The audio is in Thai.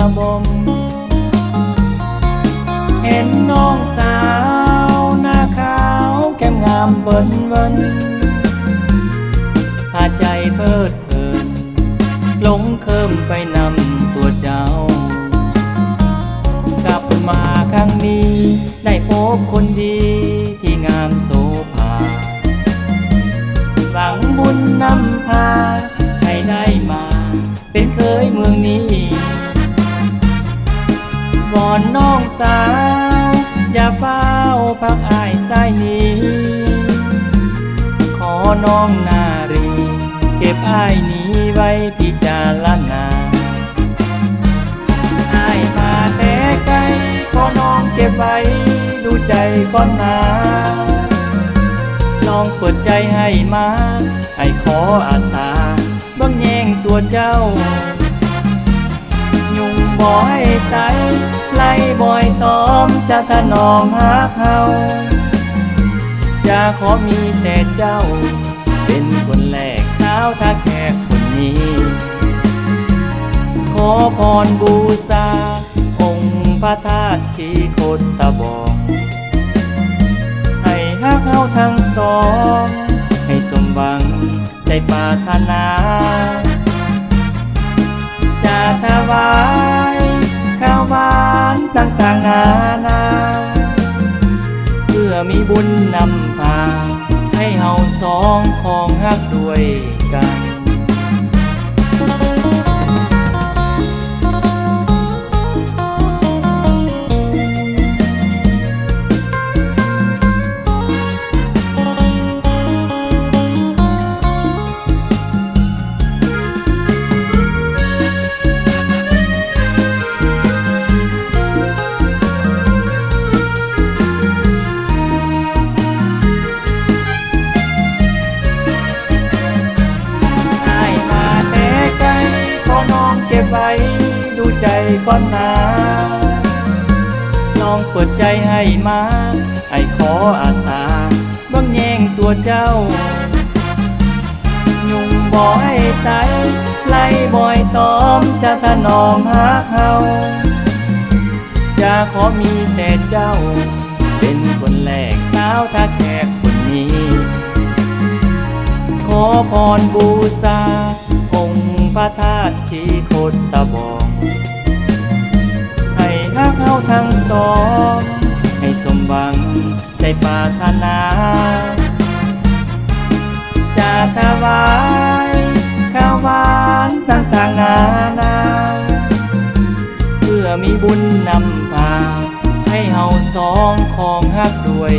ระบมเห็นน้องสาวหน้าขาวแก้มงามเบิ่นเวินพาใจเพิดเพลินหลงเคิมไปนำตัวเจ้ากลับมาครั้งนี้ได้พบคนดีที่งามโสภาหวังบุญนำพาให้ได้มาเป็นเคยเมืองนี้วอนน้องสาวอย่าเฝ้าพักอ้ายสายนี้ขอน้องนารีเก็บอ้ายนี้ไว้พิจารณาอ้ายมาแต่ไกลขอน้องเก็บไว้ดูใจก่อนนาลองเปิดใจให้มาให้ขออาสาบังแย่งตัวเจ้ายุ่งบ่ให้ใจไล่บ่อยตอมจะถนอมหาเขาจะขอมีแต่เจ้าเป็นคนแรกสาวท่าแขกคนนี้ขอพรบูชาองค์พระธาตุศรีโคตบองให้ฮักเฮาทั้งสองให้สมหวังใจปรารถนาจะถวายข้าวหวานต่างๆนานาเพื่อมีบุญนำพาให้เฮาสองของฮักด้วยกันเก็บไว้ดูใจก่อนนาลองเปิดใจให้มาให้ขออาสาบังแย่งตัวเจ้ายุ่งบ่ให้ใจไล่บ่อยตอมจะถนอมหาเขาจะขอมีแต่เจ้าเป็นคนแรกสาวท่าแขกคนนี้ขอพรบูชาองค์พระธาตุศรีโคตบองให้ฮักเฮาทั้งสองให้สมหวังใจปรารถนาจะถวายข้าวหวานต่างๆนานาเพื่อมีบุญนำพาให้เฮาสองของฮักด้วย